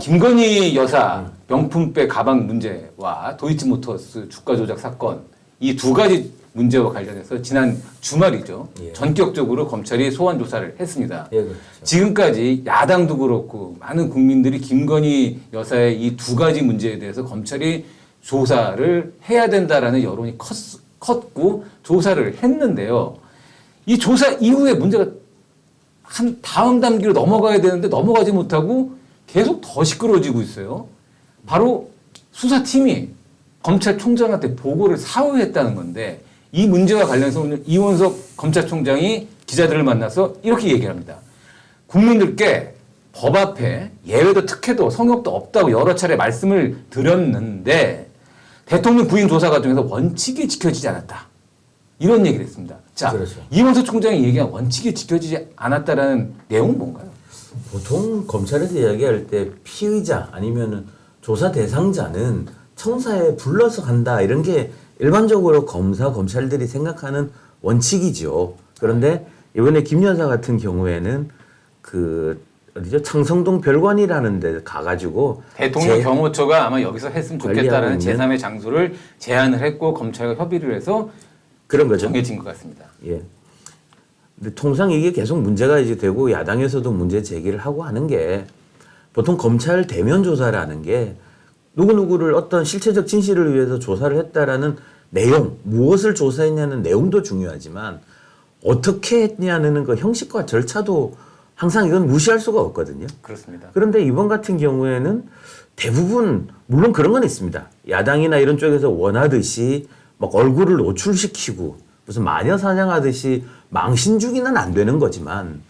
김건희 여사 명품백 가방 문제와 도이치모터스 주가 조작 사건 이 두 가지 문제와 관련해서 지난 주말이죠. 예. 전격적으로 검찰이 소환 조사를 했습니다. 예, 그렇죠. 지금까지 야당도 그렇고 많은 국민들이 김건희 여사의 이 두 가지 문제에 대해서 검찰이 조사를 해야 된다라는 여론이 컸고 조사를 했는데요. 이 조사 이후에 문제가 한 다음 단계로 넘어가야 되는데 넘어가지 못하고 계속 더 시끄러워지고 있어요. 바로 수사팀이 검찰총장한테 보고를 사후했다는 건데 이 문제와 관련해서 오늘 이원석 검찰총장이 기자들을 만나서 이렇게 얘기를 합니다. 국민들께 법 앞에 예외도 특혜도 성역도 없다고 여러 차례 말씀을 드렸는데 대통령 부인 조사 과정에서 원칙이 지켜지지 않았다. 이런 얘기를 했습니다. 자, 그렇죠. 이원석 총장이 얘기한 원칙이 지켜지지 않았다라는 내용은 뭔가요? 보통 검찰에서 이야기할 때 피의자 아니면은 조사 대상자는 청사에 불러서 간다 이런 게 일반적으로 검사 검찰들이 생각하는 원칙이죠. 그런데 이번에 김 여사 같은 경우에는 그 어디죠 창성동 별관이라는 데 가가지고 대통령 경호처가 아마 여기서 했으면 좋겠다라는 관리하고 있는 제3의 장소를 제안을 했고 검찰과 협의를 해서 그런 거죠. 정해진 것 같습니다. 예. 근데 통상 이게 계속 문제가 이제 되고 야당에서도 문제 제기를 하고 하는 게 보통 검찰 대면 조사라는 게 누구누구를 어떤 실체적 진실을 위해서 조사를 했다라는 내용, 무엇을 조사했냐는 내용도 중요하지만 어떻게 했냐는 그 형식과 절차도 항상 이건 무시할 수가 없거든요. 그렇습니다. 그런데 이번 같은 경우에는 대부분 물론 그런 건 있습니다. 야당이나 이런 쪽에서 원하듯이 막 얼굴을 노출시키고 무슨 마녀 사냥하듯이 망신주기는 안 되는 거지만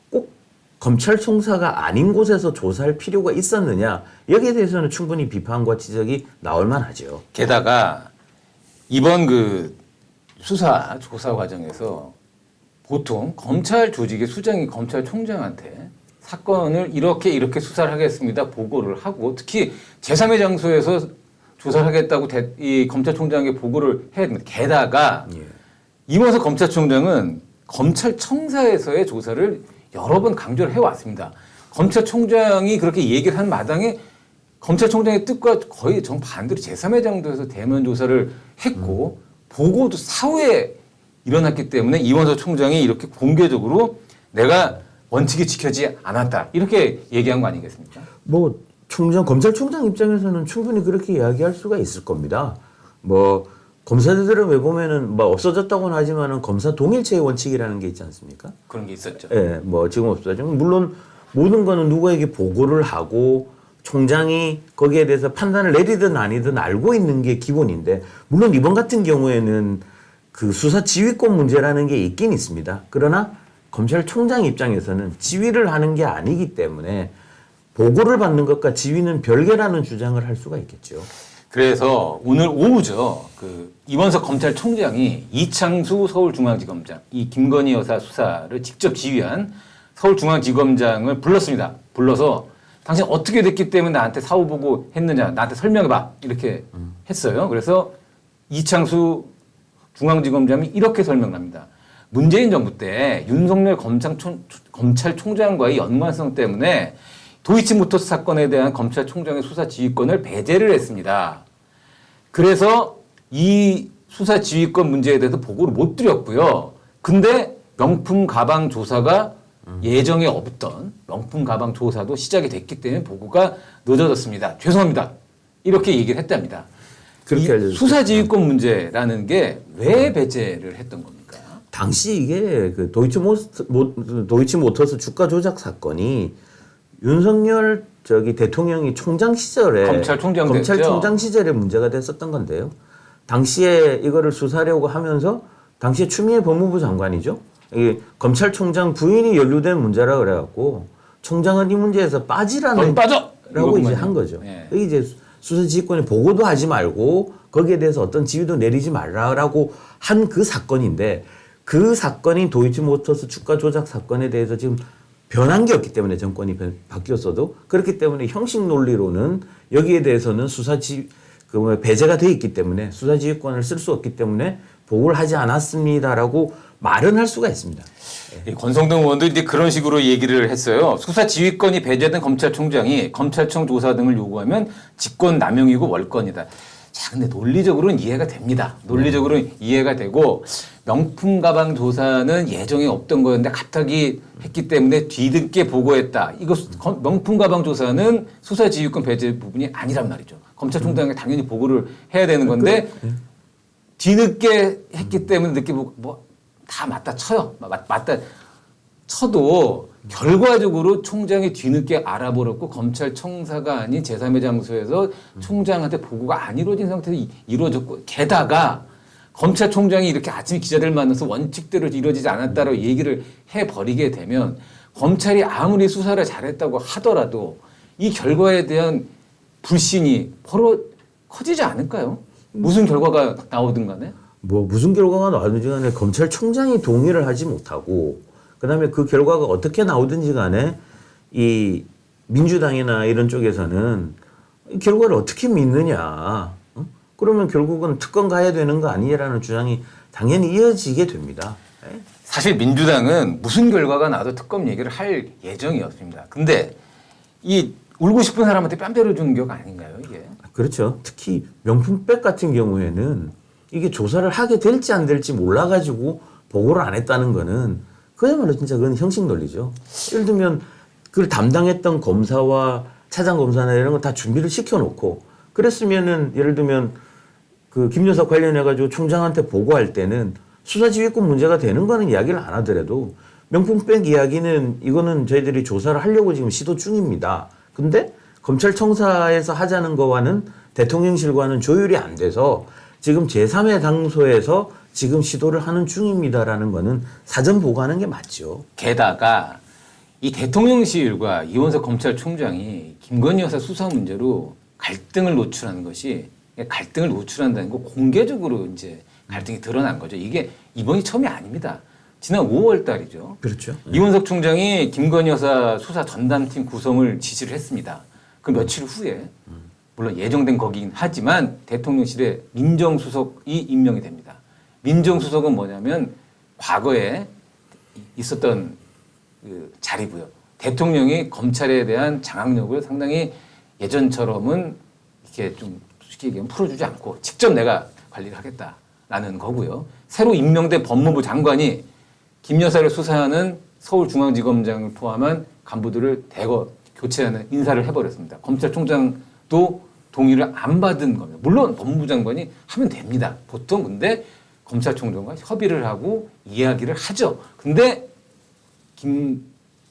꼭 검찰 총사가 아닌 곳에서 조사할 필요가 있었느냐 여기에 대해서는 충분히 비판과 지적이 나올 만하죠. 게다가 이번 그 수사 조사 과정에서 보통 검찰 조직의 수장이 검찰총장한테 사건을 이렇게 수사를 하겠습니다 보고를 하고 특히 제3의 장소에서 조사를 하겠다고 이 검찰총장에게 보고를 해야 됩니다. 게다가 예. 이원석 검찰총장은 검찰청사에서의 조사를 여러 번 강조를 해왔습니다. 검찰총장이 그렇게 얘기를 한 마당에 검찰총장의 뜻과 거의 정반대로 제3의 장소에서 대면 조사를 했고 보고도 사후에 일어났기 때문에 이원석 총장이 이렇게 공개적으로 내가 원칙이 지켜지지 않았다 이렇게 얘기한 거 아니겠습니까? 뭐 검찰총장 입장에서는 충분히 그렇게 이야기할 수가 있을 겁니다. 뭐 검사들은 왜 보면은 뭐 없어졌다고는 하지만은 검사 동일체의 원칙이라는 게 있지 않습니까? 그런 게 있었죠. 예, 뭐 지금 없어졌지만 물론 모든 거는 누구에게 보고를 하고 총장이 거기에 대해서 판단을 내리든 아니든 알고 있는 게 기본인데 물론 이번 같은 경우에는 그 수사 지휘권 문제라는 게 있긴 있습니다. 그러나 검찰총장 입장에서는 지휘를 하는 게 아니기 때문에 보고를 받는 것과 지휘는 별개라는 주장을 할 수가 있겠죠. 그래서 오늘 오후죠. 그 이원석 검찰총장이 이창수 서울중앙지검장, 이 김건희 여사 수사를 직접 지휘한 서울중앙지검장을 불렀습니다. 불러서 당신 어떻게 됐기 때문에 나한테 사후 보고 했느냐, 나한테 설명해봐 이렇게 했어요. 그래서 이창수 중앙지검장이 이렇게 설명합니다. 문재인 정부 때 윤석열 검찰총장과의 연관성 때문에 도이치모터스 사건에 대한 검찰총장의 수사 지휘권을 배제를 했습니다. 그래서 이 수사 지휘권 문제에 대해서 보고를 못 드렸고요. 근데 명품 가방 조사가 예정에 없던 명품 가방 조사도 시작이 됐기 때문에 보고가 늦어졌습니다. 죄송합니다. 이렇게 얘기를 했답니다. 그렇게 알려줬어요. 수사 지휘권 문제라는 게 왜 배제를 했던 겁니까? 당시 이게 그 도이치모터스 주가 조작 사건이 윤석열 대통령이 총장 시절에 검찰총장 시절에 문제가 됐었던 건데요. 당시에 이거를 수사하려고 하면서 당시에 추미애 법무부 장관이죠. 이게 검찰총장 부인이 연루된 문제라 그래갖고 총장은 이 문제에서 빠지라고 이제 한 거죠. 예. 이게 이제 수사 지휘권에 보고도 하지 말고 거기에 대해서 어떤 지휘도 내리지 말라라고 한 그 사건인데 그 사건인 도이치모터스 주가 조작 사건에 대해서 지금 변한 게 없기 때문에 정권이 바뀌었어도 그렇기 때문에 형식 논리로는 여기에 대해서는 배제가 돼 있기 때문에 수사지휘권을 쓸 수 없기 때문에 보고를 하지 않았습니다라고 말은 할 수가 있습니다. 이 권성동 의원도 이제 그런 식으로 얘기를 했어요. 수사 지휘권이 배제된 검찰총장이 검찰청 조사 등을 요구하면 직권 남용이고 월권이다. 자, 근데 논리적으로는 이해가 됩니다. 논리적으로는 이해가 되고 명품 가방 조사는 예정에 없던 거였는데 갑자기 했기 때문에 뒤늦게 보고했다. 이거 명품 가방 조사는 수사 지휘권 배제 부분이 아니란 말이죠. 검찰총장이 당연히 보고를 해야 되는 건데 뒤늦게 했기 때문에 늦게 보고 뭐 다 맞다 쳐요. 맞다 쳐도 결과적으로 총장이 뒤늦게 알아버렸고 검찰청사가 아닌 제3의 장소에서 총장한테 보고가 안 이루어진 상태에서 이루어졌고 게다가 검찰총장이 이렇게 아침에 기자들 만나서 원칙대로 이루어지지 않았다고 얘기를 해버리게 되면 검찰이 아무리 수사를 잘했다고 하더라도 이 결과에 대한 불신이 서로 커지지 않을까요? 무슨 결과가 나오든 간에? 뭐 무슨 결과가 나오든지 간에 검찰총장이 동의를 하지 못하고 그다음에 그 결과가 어떻게 나오든지 간에 이 민주당이나 이런 쪽에서는 이 결과를 어떻게 믿느냐. 그러면 결국은 특검 가야 되는 거 아니냐라는 주장이 당연히 이어지게 됩니다. 사실 민주당은 무슨 결과가 나도 특검 얘기를 할 예정이었습니다. 근데 이 울고 싶은 사람한테 뺨 때려주는 격 아닌가요, 이게? 그렇죠. 특히 명품백 같은 경우에는 이게 조사를 하게 될지 안 될지 몰라가지고 보고를 안 했다는 거는 그야말로 진짜 그건 형식 논리죠. 예를 들면 그걸 담당했던 검사와 차장 검사나 이런 거 다 준비를 시켜놓고 그랬으면은 예를 들면 그 김 여사 관련해가지고 총장한테 보고할 때는 수사지휘권 문제가 되는 거는 이야기를 안 하더라도 명품백 이야기는 이거는 저희들이 조사를 하려고 지금 시도 중입니다. 근데 검찰청사에서 하자는 거와는 대통령실과는 조율이 안 돼서 지금 제3의 당소에서 지금 시도를 하는 중입니다라는 거는 사전 보고하는 게 맞죠. 게다가 이 대통령실과 이원석 검찰총장이 김건희 여사 수사 문제로 갈등을 노출하는 것이 갈등을 노출한다는 거 공개적으로 이제 갈등이 드러난 거죠. 이게 이번이 처음이 아닙니다. 지난 5월 달이죠. 그렇죠. 이원석 총장이 김건희 여사 수사 전담팀 구성을 지시를 했습니다. 그 며칠 후에 물론 예정된 거긴 하지만 대통령실에 민정수석이 임명이 됩니다. 민정수석은 뭐냐면 과거에 있었던 그 자리고요. 대통령이 검찰에 대한 장악력을 상당히 예전처럼은 이렇게 좀 쉽게 얘기하면 풀어주지 않고 직접 내가 관리를 하겠다라는 거고요. 새로 임명된 법무부 장관이 김 여사를 수사하는 서울중앙지검장을 포함한 간부들을 대거 교체하는 인사를 해버렸습니다. 검찰총장도 동의를 안 받은 겁니다. 물론 법무부 장관이 하면 됩니다. 보통 근데 검찰총장과 협의를 하고 이야기를 하죠. 근데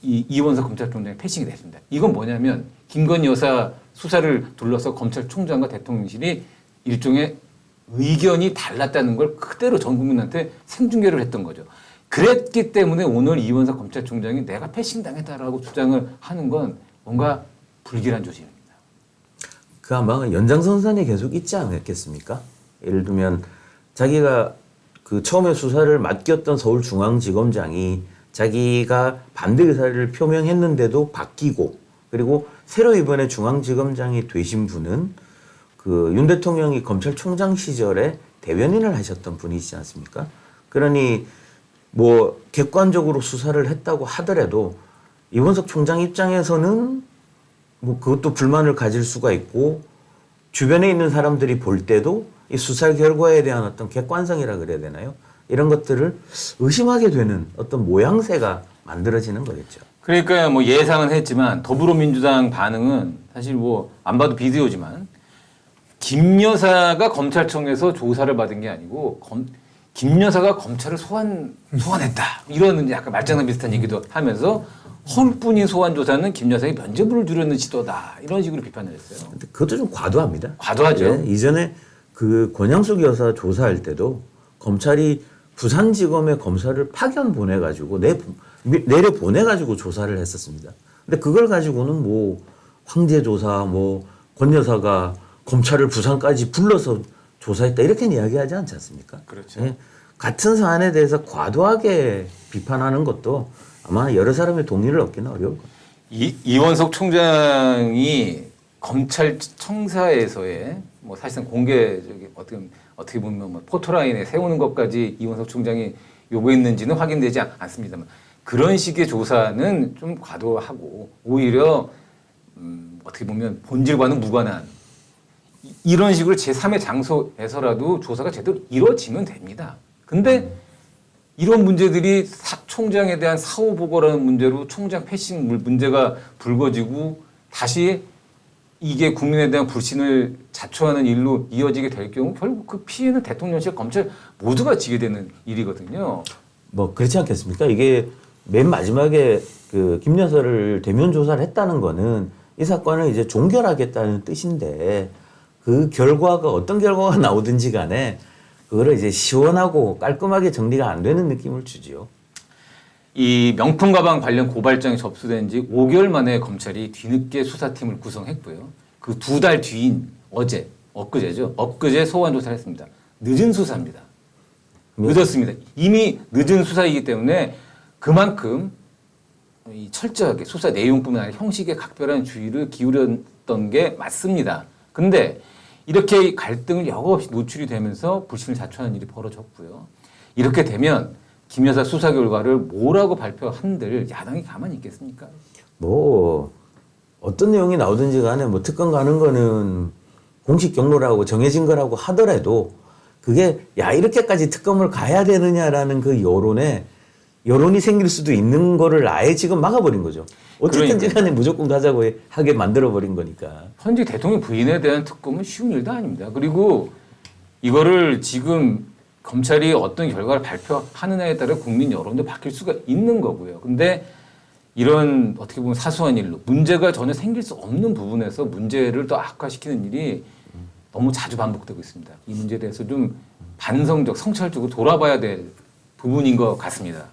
이원석 검찰총장이 패싱이 됐습니다. 이건 뭐냐면 김건희 여사 수사를 둘러서 검찰총장과 대통령실이 일종의 의견이 달랐다는 걸 그대로 전 국민한테 생중계를 했던 거죠. 그랬기 때문에 오늘 이원석 검찰총장이 내가 패싱당했다라고 주장을 하는 건 뭔가 불길한 조짐입니다. 그 아마 연장선상에 계속 있지 않겠습니까? 예를 들면 자기가 그 처음에 수사를 맡겼던 서울중앙지검장이 자기가 반대 의사를 표명했는데도 바뀌고 그리고 새로 이번에 중앙지검장이 되신 분은 그 윤 대통령이 검찰총장 시절에 대변인을 하셨던 분이지 않습니까? 그러니 뭐 객관적으로 수사를 했다고 하더라도 이원석 총장 입장에서는 뭐 그것도 불만을 가질 수가 있고 주변에 있는 사람들이 볼 때도 이 수사 결과에 대한 어떤 객관성이라 그래야 되나요? 이런 것들을 의심하게 되는 어떤 모양새가 만들어지는 거겠죠. 그러니까 뭐 예상은 했지만 더불어민주당 반응은 사실 뭐 안 봐도 비디오지만 김 여사가 검찰청에서 조사를 받은 게 아니고 김 여사가 검찰을 소환했다. 이런 약간 말장난 비슷한 얘기도 하면서 헐뿐인 소환 조사는 김 여사의 면죄부를 주려는 시도다. 이런 식으로 비판을 했어요. 근데 그것도 좀 과도합니다. 과도하죠. 예, 이전에 그 권양숙 여사 조사할 때도 검찰이 부산지검에 검사를 파견 보내가지고 내려 보내가지고 조사를 했었습니다. 근데 그걸 가지고는 뭐 황제 조사, 뭐 권 여사가 검찰을 부산까지 불러서 조사했다 이렇게 이야기하지 않지 않습니까? 그렇죠. 예, 같은 사안에 대해서 과도하게 비판하는 것도 아마 여러 사람의 동의를 얻기는 어려울 겁니다. 이원석 총장이 검찰청사에서의 뭐 사실상 공개적인 어떻게 보면 뭐 포토라인에 세우는 것까지 이원석 총장이 요구했는지는 확인되지 않습니다만 그런 식의 조사는 좀 과도하고 오히려 어떻게 보면 본질과는 무관한 이런 식으로 제3의 장소에서라도 조사가 제대로 이루어지면 됩니다. 근데 이런 문제들이 총장에 대한 사후 보고라는 문제로 총장 패싱 문제가 불거지고 다시 이게 국민에 대한 불신을 자초하는 일로 이어지게 될 경우 결국 그 피해는 대통령실, 검찰 모두가 지게 되는 일이거든요. 뭐 그렇지 않겠습니까? 이게 맨 마지막에 그 김여사를 대면 조사를 했다는 거는 이 사건을 이제 종결하겠다는 뜻인데 그 결과가 어떤 결과가 나오든지 간에 그거를 이제 시원하고 깔끔하게 정리가 안 되는 느낌을 주지요. 이 명품 가방 관련 고발장이 접수된 지 5개월 만에 검찰이 뒤늦게 수사팀을 구성했고요. 그 2달 뒤인 엊그제죠. 엊그제 소환 조사를 했습니다. 늦은 수사입니다. 늦었습니다. 이미 늦은 수사이기 때문에 그만큼 이 철저하게 수사 내용뿐만 아니라 형식에 각별한 주의를 기울였던 게 맞습니다. 근데 이렇게 갈등을 여과없이 노출이 되면서 불신을 자초하는 일이 벌어졌고요. 이렇게 되면 김 여사 수사 결과를 뭐라고 발표한들 야당이 가만히 있겠습니까? 뭐 어떤 내용이 나오든지 간에 뭐 특검 가는 거는 공식 경로라고 정해진 거라고 하더라도 그게 야 이렇게까지 특검을 가야 되느냐라는 그 여론이 생길 수도 있는 거를 아예 지금 막아버린 거죠. 어쨌든지 간에 무조건 가자고 하게 만들어버린 거니까. 현직 대통령 부인에 대한 특검은 쉬운 일도 아닙니다. 그리고 이거를 지금 검찰이 어떤 결과를 발표하느냐에 따라 국민 여론도 바뀔 수가 있는 거고요. 근데 이런 어떻게 보면 사소한 일로 문제가 전혀 생길 수 없는 부분에서 문제를 더 악화시키는 일이 너무 자주 반복되고 있습니다. 이 문제에 대해서 좀 반성적, 성찰적으로 돌아봐야 될 부분인 것 같습니다.